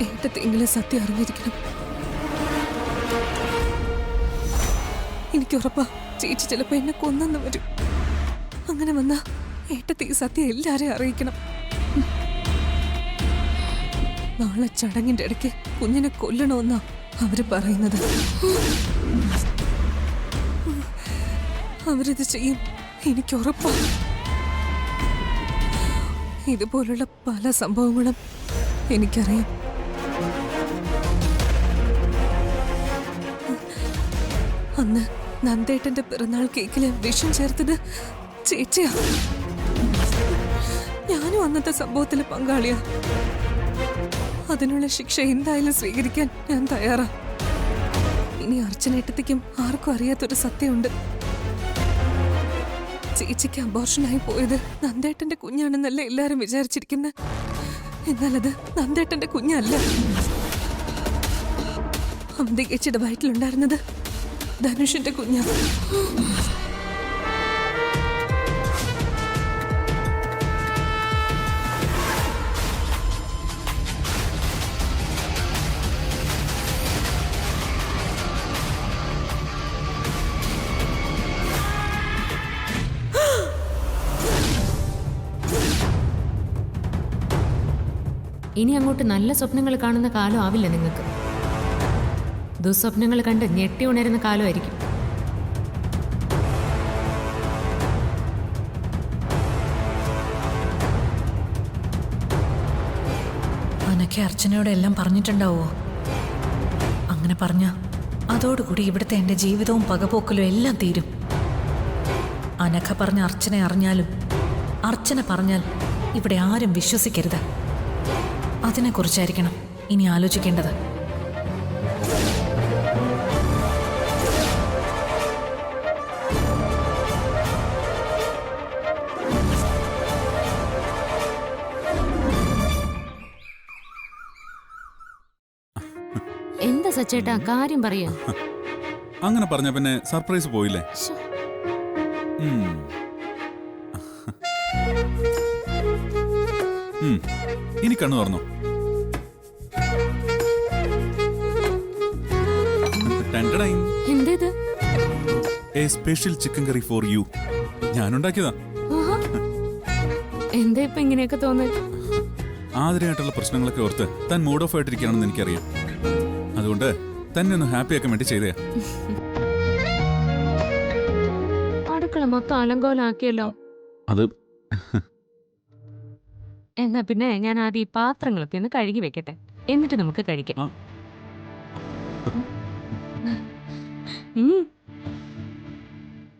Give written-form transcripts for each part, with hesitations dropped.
ഏട്ടത്തെങ്കിലും സത്യം അറിഞ്ഞിരിക്കണം. എനിക്ക് ഉറപ്പാ ചേച്ചി ചിലപ്പോ എന്നെ കൊന്നെന്ന് വരും. അങ്ങനെ വന്നാ ഏട്ടത്തെ ഈ സത്യം എല്ലാരെയും അറിയിക്കണം. നാളെ ചടങ്ങിന്റെ ഇടയ്ക്ക് കുഞ്ഞിനെ കൊല്ലണമെന്നാ അവര് പറയുന്നത്. അവരിത് ചെയ്യും, എനിക്ക് ഉറപ്പാ. ഇതുപോലുള്ള പല സംഭവങ്ങളും എനിക്കറിയാം. അന്ന് നന്ദേട്ടന്റെ പിറന്നാൾ കേക്കില് വിഷം ചേർത്തത് ചേച്ചിയാ. ഞാനും അന്നത്തെ സംഭവത്തിൽ പങ്കാളിയാ. അതിനുള്ള ശിക്ഷ എന്തായാലും സ്വീകരിക്കാൻ ഞാൻ തയ്യാറാ. ഇനി അർച്ചനേട്ടത്തിക്കും ആർക്കും അറിയാത്തൊരു സത്യമുണ്ട്. ചേച്ചിക്ക് അബോർഷനായി പോയത് നന്ദേട്ടന്റെ കുഞ്ഞാണെന്നല്ലേ എല്ലാരും വിചാരിച്ചിരിക്കുന്നത്. എന്നാൽ അത് നന്ദേട്ടന്റെ കുഞ്ഞല്ല. അന്തികേച്ചിയുടെ വയറ്റിലുണ്ടായിരുന്നത് ധനുഷിന്റെ കുഞ്ഞാ. ഇനി അങ്ങോട്ട് നല്ല സ്വപ്നങ്ങൾ കാണുന്ന കാലം ആവില്ല നിങ്ങൾക്ക്. ദുസ്വപ്നങ്ങൾ കണ്ട് ഞെട്ടി ഉണരുന്ന കാലമായിരിക്കും. അനക്കെ അർച്ചനയോട് എല്ലാം പറഞ്ഞിട്ടുണ്ടാവോ? അങ്ങനെ പറഞ്ഞ അതോടുകൂടി ഇവിടുത്തെ എൻ്റെ ജീവിതവും പകപോക്കലും എല്ലാം തീരും. അനക്ക പറഞ്ഞ അർച്ചന അറിഞ്ഞാലും അർച്ചന പറഞ്ഞാൽ ഇവിടെ ആരും വിശ്വസിക്കരുത്. അതിനെക്കുറിച്ചായിരിക്കണം ഇനി ആലോചിക്കേണ്ടത്. എന്താ സച്ചേട്ടാ കാര്യം പറയാ? അങ്ങനെ പറഞ്ഞ പിന്നെ സർപ്രൈസ് പോയില്ലേ? ഇനി കണ്ണു തുറന്നോ. എന്തേത്? A special chicken curry for you. ഞാനുണ്ടാക്കിയതാ. എന്താ ഇപ്പൊ ഇങ്ങനെയൊക്കെ തോന്നുന്നു? ആതിരയായിട്ടുള്ള പ്രശ്നങ്ങളൊക്കെ ഓർത്ത് താൻ മൂഡ് ഓഫ് ആയിട്ടിരിക്കണമെന്ന് എനിക്കറിയാം. അതുകൊണ്ട് തന്നെ ഒന്ന് ഹാപ്പി ആക്കാൻ വേണ്ടി ചെയ്തേ. അടുക്കള മൊത്തം അലങ്കോലാക്കിയല്ലോ. അത് എന്നാ പിന്നെ ഞാൻ ആദ്യം ഈ പാത്രങ്ങളൊക്കെ ഒന്ന് കഴുകി വെക്കട്ടെ, എന്നിട്ട് നമുക്ക് കഴിക്കാം.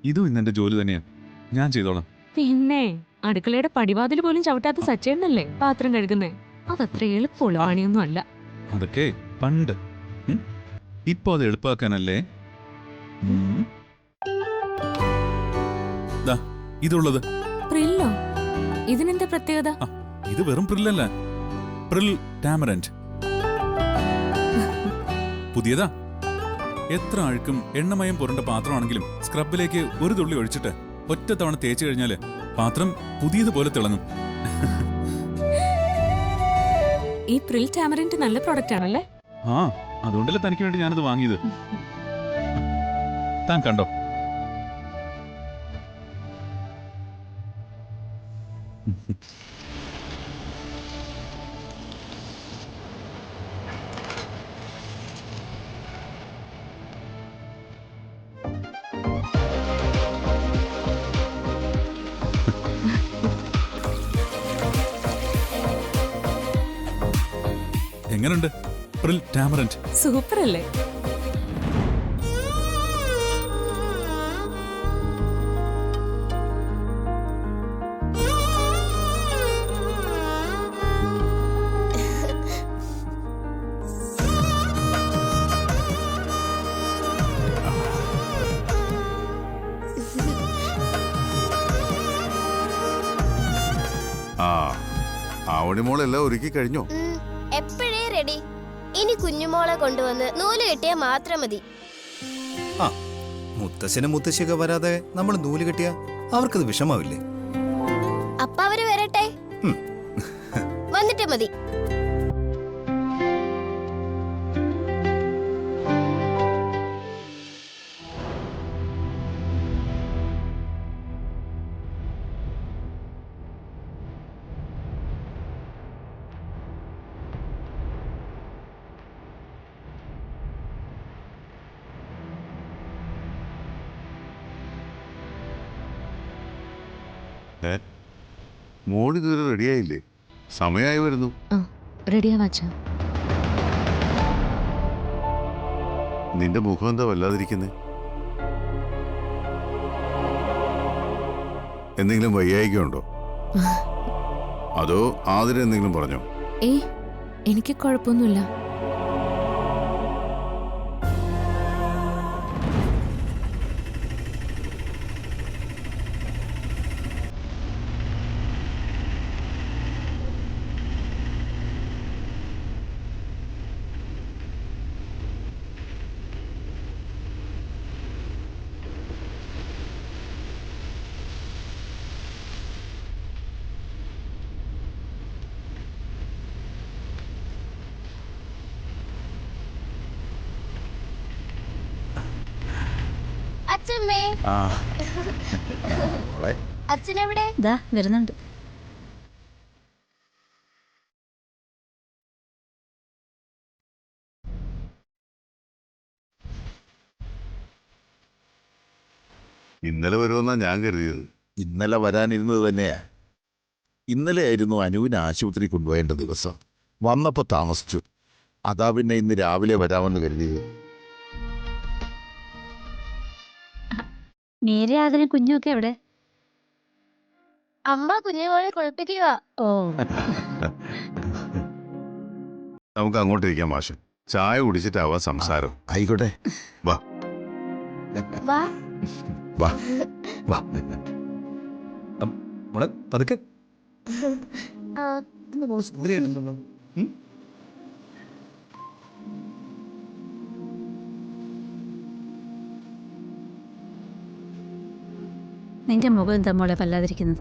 ഇതും ഇന്നെന്റെ ജോലി തന്നെയാ, ഞാൻ ചെയ്തോളാം. പിന്നെ അടുക്കളയുടെ പടിവാതിൽ പോലും ചവിട്ടാത്ത സച്ചേന്നല്ലേ പാത്രം കഴുകുന്നേ. അതത്ര എളുപ്പമുള്ള പണിയൊന്നും അല്ല. അതൊക്കെ പണ്ട്. ഇപ്പൊ അത് എളുപ്പാക്കാനല്ലേ ഇതുള്ളത്. പ്രില്ലോ? ഇതിനെന്താ പ്രത്യേകത? ഇത് വെറും പ്രില്ലല്ല, പ്രിൽ ടാമറന്റ്. പുതിയതാ. എത്ര അഴുക്കും എണ്ണമയം പുരണ്ട പാത്രമാണെങ്കിലും സ്ക്രബിലേക്ക് ഒരു തുള്ളി ഒഴിച്ചിട്ട് ഒറ്റ തവണ തേച്ചു കഴിഞ്ഞാല് പാത്രം പുതിയതുപോലെ തിളങ്ങും. ഈ പ്രിൽ ടാമറന്റ് നല്ല പ്രോഡക്റ്റ് ആണല്ലേ? അതുകൊണ്ടല്ലേ തനിക്ക് വേണ്ടി ഞാനത് വാങ്ങിയത്. താൻ കണ്ടോ? എങ്ങനുണ്ട് പ്രിൽ ടാമറന്റ്? സൂപ്പർ അല്ലേ? ആവണിമോളെല്ലാം ഒരുക്കി കഴിഞ്ഞോ? എപ്പോഴേ റെഡി. ഇനി കുഞ്ഞുമോളെ കൊണ്ടുവന്ന് നൂല് കെട്ടിയാ മാത്രം മതി. മുത്തശ്ശനും മുത്തശ്ശിയൊക്കെ വരാതെ നമ്മൾ നൂല് കെട്ടിയാ അവർക്കത് വിഷമാവില്ലേ? അപ്പ അവര് വരട്ടെ. വന്നിട്ട് മതി. മോളിതുവരെ റെഡിയായില്ലേ? സമയമായി വരുന്നു. റെഡിയാ വാച്ച. നിന്റെ മുഖം എന്താ വല്ലാതിരിക്കുന്നത്? എന്തെങ്കിലും വയ്യായികയുണ്ടോ? അതോ ആതിര എന്തെങ്കിലും പറഞ്ഞോ? ഏയ്, എനിക്ക് കുഴപ്പമൊന്നുമില്ല. അച്ഛമ്മേ, അച്ഛനെവിടെ? ദാ വരുന്നുണ്ട്. ഇന്നലെ വരുമെന്നാ ഞാൻ കരുതിയത്. ഇന്നലെ വരാനിരുന്നത് തന്നെയാ. ഇന്നലെ ആയിരുന്നു അനുവിനെ ആശുപത്രി കൊണ്ടുപോയേണ്ട ദിവസം. വന്നപ്പോൾ താമസിച്ചു. അതാ പിന്നെ ഇന്ന് രാവിലെ വരാമെന്ന് കരുതിയത്. മീര അതിന് കുഞ്ഞൊക്കെ എവിടെ? അമ്മ കുഞ്ഞുമോളെ കുളിപ്പിക്കുക. ഓ, നമുക്ക് അങ്ങോട്ടിരിക്കാം മാഷെ. ചായ കുടിച്ചിട്ടാവാം സംസാരം. ആയിക്കോട്ടെ, വാ വാ. വാ. വാ മോളെ പതുക്കെ. ആ, നിന്റെ മുഖം എന്താ മോളെ വല്ലാതിരിക്കുന്നത്?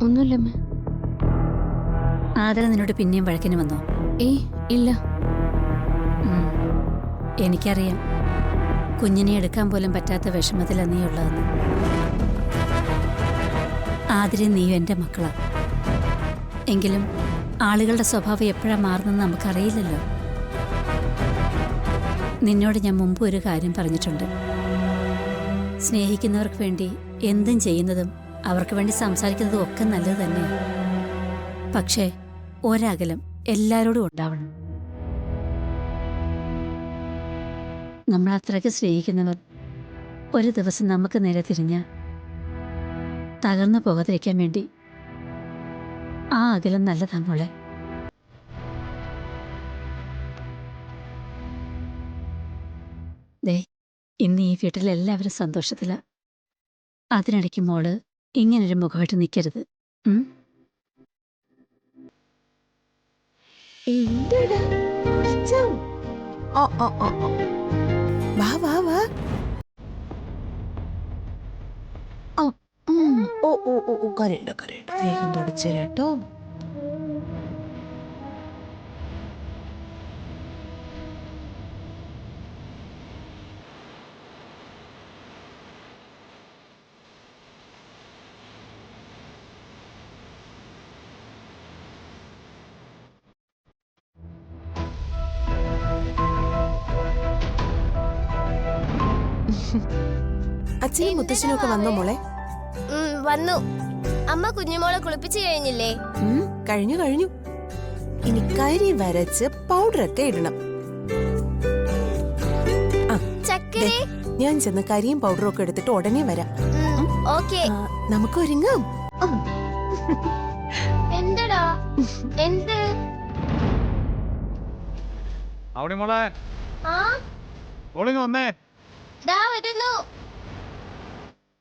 ഒന്നുമില്ലമ്മേ. ആദര നിന്നോട് പിന്നെയും വഴക്കിന് വന്നോ? ഏയ്, ഇല്ല. ഉം. എനിക്കറിയാം, കുഞ്ഞിനെ എടുക്കാൻ പോലും പറ്റാത്ത വിഷമത്തിലാണ് നീ ഉള്ളതെന്ന്. ആതിരെ നീയും എൻ്റെ മക്കളാ. എങ്കിലും ആളുകളുടെ സ്വഭാവം എപ്പോഴാണ് മാറുന്നതെന്ന് നമുക്കറിയില്ലല്ലോ. നിന്നോട് ഞാൻ മുമ്പ് ഒരു കാര്യം പറഞ്ഞിട്ടുണ്ട്. സ്നേഹിക്കുന്നവർക്ക് വേണ്ടി എന്തും ചെയ്യുന്നതും അവർക്ക് വേണ്ടി സംസാരിക്കുന്നതും ഒക്കെ നല്ലത് തന്നെയാണ്. പക്ഷേ ഒരകലം എല്ലാവരോടും ഉണ്ടാവണം. നമ്മൾ അത്രയ്ക്ക് സ്നേഹിക്കുന്നവർ ഒരു ദിവസം നമുക്ക് നേരെ തിരിഞ്ഞ് തകർന്നു പോകാതിരിക്കാൻ വേണ്ടി ആ അകലം നല്ലതാണ് മോളെ. ദേ, ഇന്ന് ഈ വീട്ടിലെല്ലാവരും സന്തോഷത്തിലാണ്. അതിനിടയ്ക്ക് മോള് ഇങ്ങനൊരു മുഖമായിട്ട് നിൽക്കരുത്. വാ വാ വാ. കരയണ്ട വേഗം തുടച്ചേരാട്ടോ. അച്ഛനും മുത്തശ്ശനും ഒക്കെ വന്നോ മോളെ? വന്നു. അമ്മ കുഞ്ഞുമോളെ കുളിപ്പിച്ചു കഴിഞ്ഞില്ലേ? കഴിഞ്ഞു കഴിഞ്ഞു. ഇനി കരി വരച്ച് പൗഡറൊക്കെ ഇടണം. ചക്കരെ, ഞാൻ ചെന്ന് കരിയും പൗഡറും ഒക്കെ എടുത്തിട്ട് ഉടനെ വരാം. ഓക്കേ. നമുക്ക് ഒരുങ്ങാം. എന്തടാ? എന്ത്? അവിടെ മോളെ ആ, വന്നേ. ദാ വരുന്നു.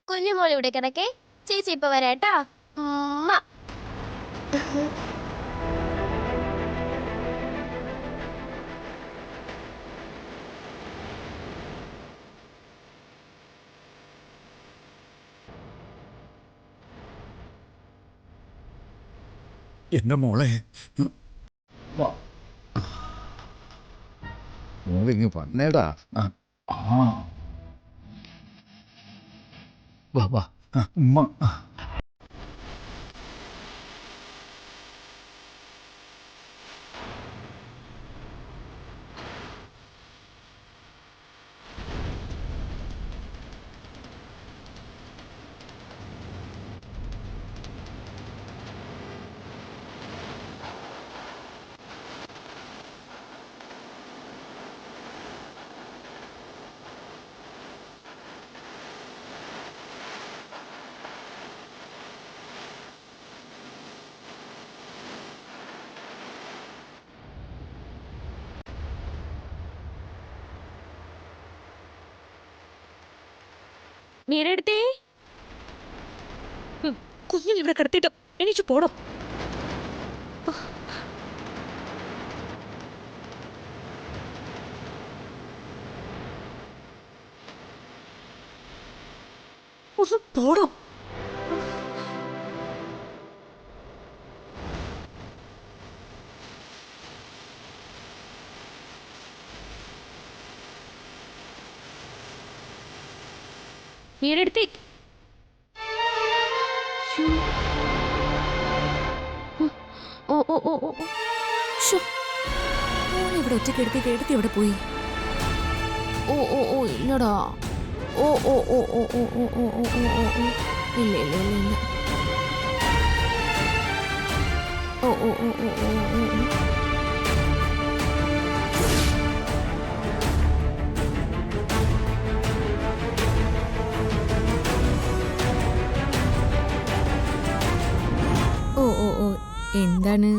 കുഞ്ഞുമോൾ ഇവിടെ കിടക്കേ, ചേച്ചി ഇപ്പൊ വരാട്ടാ. എന്റെ മോളെ മോളിങ്ങ് വന്നേടാ. വാ വാ ഉമ്മ. മീരെടുത്തേ കുഞ്ഞിനെ ഇവിടെ കിടത്തിട്ട് എണീച്ചു പോണം. ഒന്ന് പോണം. മീരെടുത്തേ ഓ ഓ ഓ ഓ ഇവിടെ ഒറ്റയ്ക്ക് എടുത്തിട്ട് എടുത്ത് എവിടെ പോയി? ഓ ഓ ഓ ഇല്ലടാ. ഓ ഓ ഓ ഓ ഓ ഓ ഓ ഓ ഓ ഓ ഓ ഇല്ല ഇല്ല ഇല്ല ഇല്ല. ഓ ഓ ഓ ഓ ഓ ഓ ഓ. ഓ ഓ ഓ എന്താണ്?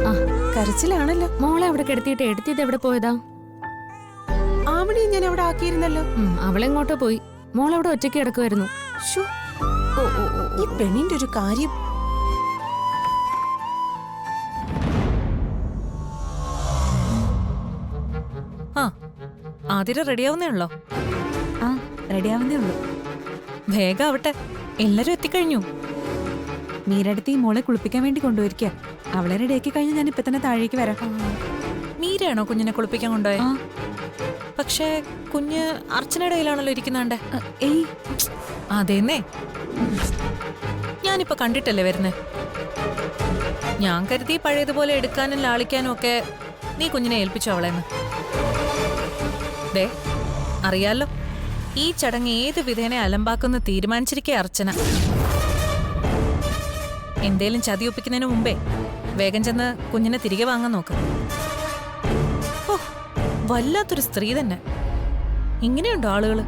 ആ കരച്ചിലാണല്ലോ. മോളെ അവിടെ കിടത്തിയിട്ട് എടുത്തിട്ട് എവിടെ പോയതാ? ആവണി ഞാൻ അവിടെ ആക്കിയിരുന്നല്ലോ. അവളെങ്ങോട്ടോ പോയി. മോളവിടെ ഒറ്റയ്ക്ക് കിടക്കുമായിരുന്നു. ശ്ശോ, ഈ പെണ്ണിന്റെ ഒരു കാര്യം. ആ ആതിര റെഡിയാവുന്നേ ഉള്ളോ? ആ റെഡിയാവുന്നേ ഉള്ളൂ. വേഗം ആവട്ടെ, എല്ലാരും എത്തിക്കഴിഞ്ഞു. മീരടുത്ത് ഈ മോളെ കുളിപ്പിക്കാൻ വേണ്ടി കൊണ്ടുപോയിരിക്കുക. അവളെ റെഡിയാക്കി കഴിഞ്ഞ് ഞാൻ ഇപ്പൊ തന്നെ താഴേക്ക് വരാം. മീരയാണോ കുഞ്ഞിനെ കുളിപ്പിക്കാൻ കൊണ്ടുപോയത്? പക്ഷേ കുഞ്ഞ് അർച്ചനയുടെ കയ്യിലാണല്ലോ ഇരിക്കുന്നാണ്ട്. ഏയ് അതേന്നേ, ഞാനിപ്പോ കണ്ടിട്ടല്ലേ വരുന്നേ. ഞാൻ കരുതി പഴയതുപോലെ എടുക്കാനും ലാളിക്കാനും ഒക്കെ നീ കുഞ്ഞിനെ ഏൽപ്പിച്ചു അവളെന്ന്. ദേ അറിയാലോ, ഈ ചടങ്ങ് ഏത് വിധേനെ അലമ്പാക്കുന്ന തീരുമാനിച്ചിരിക്കേ അർച്ചന. എന്തേലും ചതിയൊപ്പിക്കുന്നതിന് മുമ്പേ വേഗം ചെന്ന് കുഞ്ഞിനെ തിരികെ വാങ്ങാൻ നോക്ക്. ഓ വല്ലാത്തൊരു സ്ത്രീ തന്നെ. ഇങ്ങനെയുണ്ടോ ആളുകള്?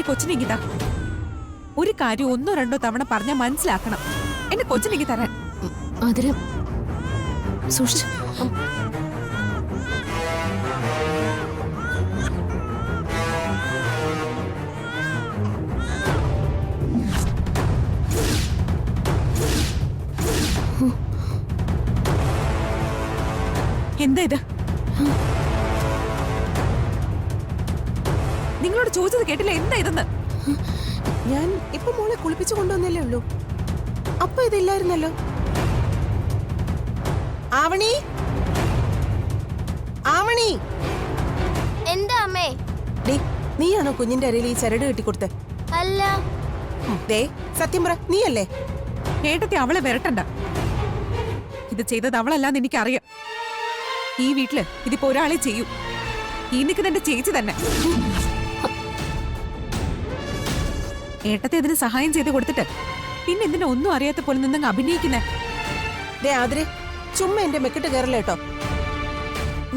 കൊച്ചിനെങ്കിതാ ഒരു കാര്യം ഒന്നോ രണ്ടോ തവണ പറഞ്ഞാൽ മനസ്സിലാക്കണം. എന്റെ കൊച്ചിനെങ്കിൽ തരാൻ. അതിന് സൂക്ഷിച്ചു. എന്താ ഇത്? നിങ്ങളോട് ചോദിച്ചത് കേട്ടില്ല. എന്താ ഇതെന്ന്? ഞാൻ ഇപ്പൊ മോളെ കുളിപ്പിച്ചു കൊണ്ടുവന്നല്ലേ ഉള്ളൂ. അപ്പൊ ഇതില്ലായിരുന്നല്ലോ. ആവണി, ആവണി. എന്താ അമ്മേ? നീയാണോ കുഞ്ഞിന്റെ അരയിൽ ഈ ചരട് കെട്ടിക്കൊടുത്തേ? അല്ല. ദേ സത്യം പറ, നീയല്ലേ? ഏട്ടത്തി അവളെ വരട്ടണ്ട. ഇത് ചെയ്തത് അവളല്ലാന്ന് എനിക്കറിയാം. ഈ വീട്ടില് ഇതിപ്പോ ഒരാളെ ചെയ്യൂ. ഈ നിൽക്കുന്ന എന്റെ ചേച്ചി തന്നെ. ഏട്ടത്തെ ഇതിന് സഹായം ചെയ്ത് കൊടുത്തിട്ട് പിന്നെ എന്തിനാ ഒന്നും അറിയാത്ത പോലെ നിന്നങ്ങ് അഭിനയിക്കുന്നേ? ദേ ആതിരെ, ചുമ്മാ എന്റെ മെക്കിട്ട് കയറല്ലോ കേട്ടോ.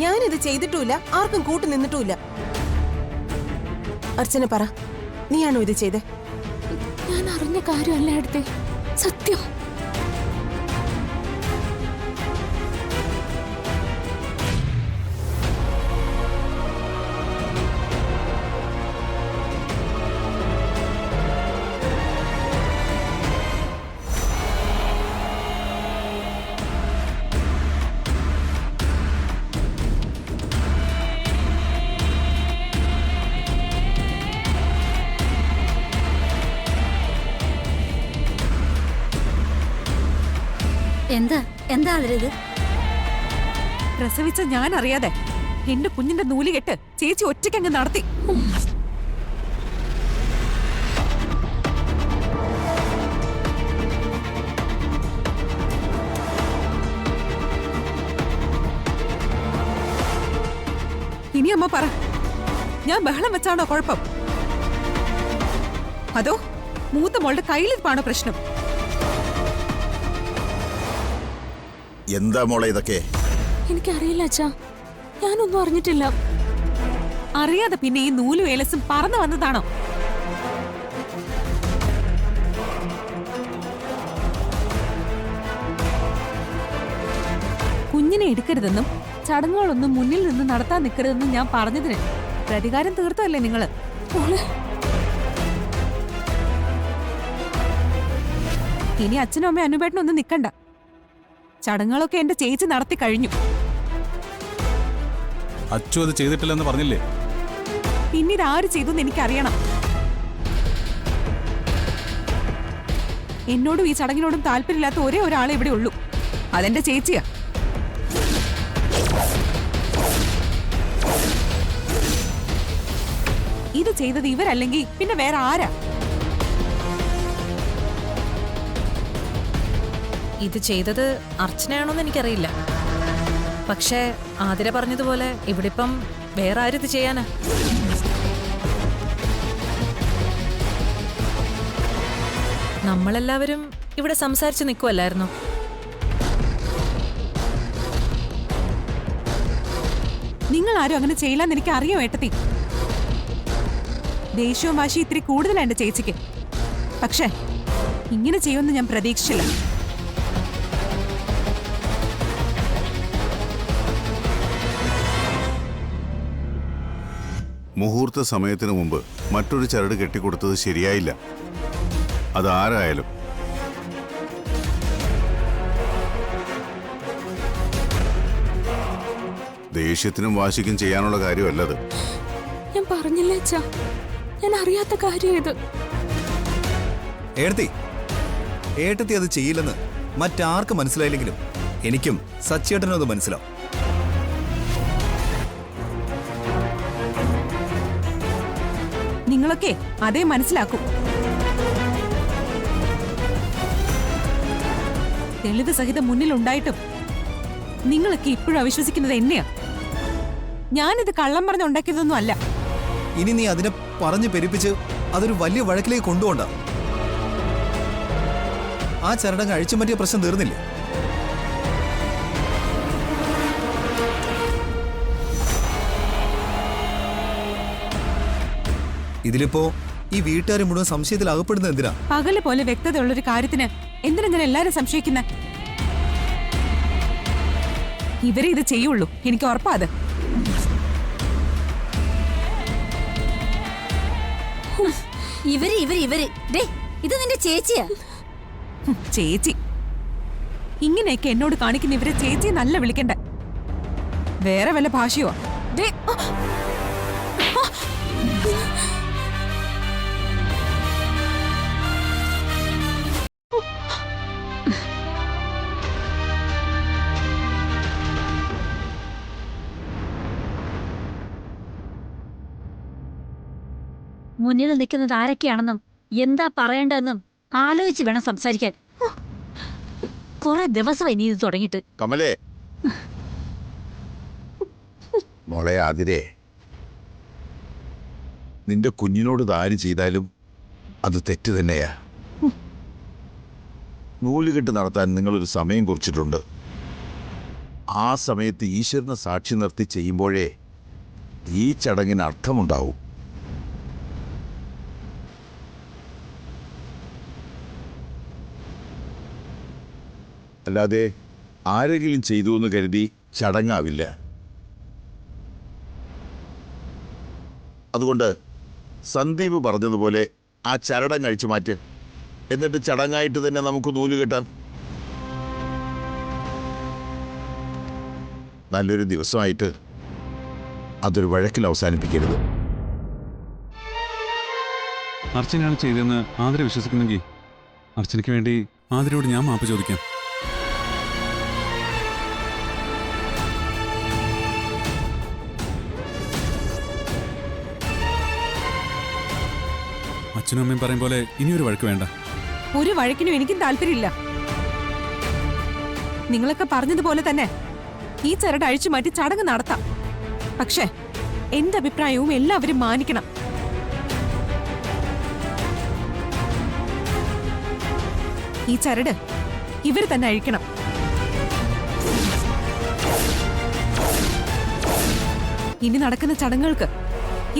ഞാനിത് ചെയ്തിട്ടുമില്ല, ആർക്കും കൂട്ടു നിന്നിട്ടുമില്ല. അർച്ചന പറ, നീയാണോ ഇത് ചെയ്തേ? ഞാൻ അറിഞ്ഞ കാര്യമല്ല എടുത്തേ, സത്യം. എന്താ അതിലിത്? പ്രസവിച്ച ഞാൻ അറിയാതെ എന്റെ കുഞ്ഞിന്റെ നൂല് കെട്ട് ചേച്ചി ഒറ്റയ്ക്കങ്ങ് നടത്തി. ഇനി അമ്മ പറ, ഞാൻ ബഹളം വെച്ചാണോ കുഴപ്പം? അതോ മൂത്ത മോളുടെ കയ്യിലിരിപ്പാണോ പ്രശ്നം? എന്താ മോളെ ഇതൊക്കെ? എനിക്കറിയില്ല അച്ഛാ, ഞാനൊന്നും അറിഞ്ഞിട്ടില്ല. അറിയാതെ പിന്നെ ഈ നൂല് വേലസും പറന്നു വന്നതാണോ? കുഞ്ഞിനെ എടുക്കരുതെന്നും ചടങ്ങുകളൊന്നും മുന്നിൽ നിന്ന് നടത്താൻ നിൽക്കരുതെന്നും ഞാൻ പറഞ്ഞതിന് പ്രതികാരം തീർത്തല്ലേ നിങ്ങള്? ഇനി അച്ഛനും അമ്മയും അനുപേട്ടനൊന്നും നിൽക്കണ്ട. ചടങ്ങുകളൊക്കെ എന്റെ ചേച്ചി നടത്തി കഴിഞ്ഞു. അച്ചു അത് ചെയ്തിട്ടില്ലെന്ന് പറഞ്ഞില്ലേ? പിന്നീട് ആര് ചെയ്തു എനിക്കറിയണം. എന്നോടും ഈ ചടങ്ങിനോടും താല്പര്യമില്ലാത്ത ഒരേ ഒരാളെ ഇവിടെ ഉള്ളൂ, അതെന്റെ ചേച്ചിയാ. ഇത് ചെയ്തത് ഇവരല്ലെങ്കിൽ പിന്നെ വേറെ ആരാ? ഇത് ചെയ്തത് അർച്ചനയാണോന്ന് എനിക്കറിയില്ല. പക്ഷേ ആതിര പറഞ്ഞതുപോലെ ഇവിടെ ഇപ്പം വേറെ ആരും ഇത് ചെയ്യാനാ? നമ്മളെല്ലാവരും ഇവിടെ സംസാരിച്ച് നിൽക്കുമല്ലായിരുന്നോ? നിങ്ങൾ ആരും അങ്ങനെ ചെയ്യില്ലെന്ന് എനിക്ക് അറിയാം ഏട്ടത്തി. ദേഷ്യവും വാശി ഇത്തിരി കൂടുതലാണ് എന്റെ ചേച്ചിക്ക്. പക്ഷേ ഇങ്ങനെ ചെയ്യുമെന്ന് ഞാൻ പ്രതീക്ഷിച്ചില്ല. മുഹൂർത്ത സമയത്തിന് മുമ്പ് മറ്റൊരു ചരട് കെട്ടിക്കൊടുത്തത് ശരിയായില്ല. അതാരായാലും. ദേഷ്യത്തിനും വാശിക്കും ചെയ്യാനുള്ള കാര്യമല്ലത്. ഞാൻ പറഞ്ഞില്ല അച്ഛാ, ഞാൻ അറിയാത്ത കാര്യം ഇത്. ഏട്ടത്തി അത് ചെയ്യില്ലെന്ന് മറ്റാർക്ക് മനസ്സിലായില്ലെങ്കിലും എനിക്കും സച്ചേട്ടനും അത് മനസ്സിലാവും. നിങ്ങളൊക്കെ അതേ മനസ്സിലാക്കും. തെളിവ് സഹിതം മുന്നിലുണ്ടായിട്ടും നിങ്ങളൊക്കെ ഇപ്പോഴും അവിശ്വസിക്കുന്നത് എന്നെയാ. ഞാനിത് കള്ളം പറഞ്ഞുണ്ടാക്കിയതൊന്നും അല്ല. ഇനി നീ അതിനെ പറഞ്ഞു പെരുപ്പിച്ച് അതൊരു വലിയ വഴക്കിലേക്ക് കൊണ്ടുപോണ്ട. ആ ചരടങ്ങ് അഴിച്ചു പറ്റിയ പ്രശ്നം തീർന്നില്ലേ? ഇതിലിപ്പോ ഈ വീട്ടുകാരെ മുഴുവൻ സംശയത്തിൽ അകപ്പെടുന്നത് എന്തിനാ? പകല് പോലെ വ്യക്തതയുള്ളൊരു കാര്യത്തിന് എന്തിനെങ്ങനെ എല്ലാരും സംശയിക്കുന്ന? ഇവരെ ഇത് ചെയ്യുള്ളൂ, എനിക്ക് ഉറപ്പാ. അത് ഇവര് ഇത് നിന്റെ ചേച്ചിയാ? ചേച്ചി ഇങ്ങനെയൊക്കെ എന്നോട് കാണിക്കുന്ന ഇവരെ ചേച്ചി നല്ല വിളിക്കണ്ട. വേറെ വല്ല ഭാഷയോ? മുന്നിൽ നിൽക്കുന്നത് ആരൊക്കെയാണെന്നും എന്താ പറയേണ്ടതെന്നും ആലോചിച്ച് വേണം സംസാരിക്കാൻ. കുറെ ദിവസമായി നീ ഇത് തുടങ്ങിയിട്ട്. കമലേ, മോളെ ആതിരേ, നിന്റെ കുഞ്ഞിനോട് ഇതാര് ചെയ്താലും അത് തെറ്റ് തന്നെയാ. നൂലുകെട്ട് നടത്താൻ നിങ്ങളൊരു സമയം കുറിച്ചിട്ടുണ്ട്. ആ സമയത്ത് ഈശ്വരനെ സാക്ഷി നിർത്തി ചെയ്യുമ്പോഴേ ഈ ചടങ്ങിന് അർത്ഥമുണ്ടാവും. അല്ലാതെ ആരെങ്കിലും ചെയ്തു എന്ന് കരുതി ചടങ്ങാവില്ല. അതുകൊണ്ട് സന്ദീപ് പറഞ്ഞതുപോലെ ആ ചരടങ്ങ് അഴിച്ചു മാറ്റ്. എന്നിട്ട് ചടങ്ങായിട്ട് തന്നെ നമുക്ക് നൂല് കെട്ടാം. നല്ലൊരു ദിവസമായിട്ട് അതൊരു വഴക്കിൽ അവസാനിപ്പിക്കരുത്. അർച്ചനയാണ് ചെയ്തതെന്ന് ആതിര വിശ്വസിക്കുന്നെങ്കിൽ അർച്ചനയ്ക്ക് വേണ്ടി ആതിരയോട് ഞാൻ മാപ്പ് ചോദിക്കാം. അച്ഛനും അമ്മയും പറയും പോലെ ഇനിയൊരു വഴക്ക് വേണ്ട. ഒരു വഴക്കിനും എനിക്കും താല്പര്യമില്ല. നിങ്ങളൊക്കെ പറഞ്ഞതുപോലെ തന്നെ ഈ ചരട് അഴിച്ചു മാറ്റി ചടങ്ങ് നടത്താം. പക്ഷേ എന്റെ അഭിപ്രായവും എല്ലാവരും മാനിക്കണം. ഈ ചരട് ഇവർ തന്നെ അഴിക്കണം. ഇനി നടക്കുന്ന ചടങ്ങുകൾക്ക്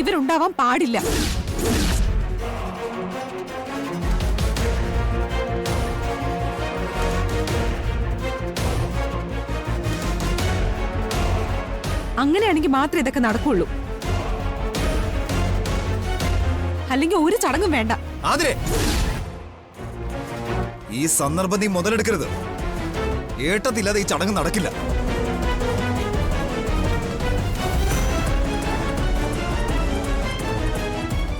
ഇവരുണ്ടാവാൻ പാടില്ല. അങ്ങനെയാണെങ്കിൽ മാത്രമേ ഇതൊക്കെ നടക്കുള്ളൂ. അല്ലെങ്കിൽ ഒരു ചടങ്ങും വേണ്ട. ആതിരെ, ഈ സന്ദർഭം നീ മുതലെടുക്കരുത്. ഏട്ടത്തില്ലാതെ ഈ ചടങ്ങ് നടക്കില്ല.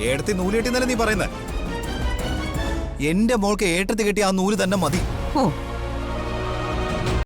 ഏട്ടത്തി നൂല് കെട്ടിന്നല്ലേ നീ പറയുന്നത്? എന്റെ മോൾക്ക് ഏട്ടത്തി കെട്ടി ആ നൂല് തന്നെ മതി. ഓ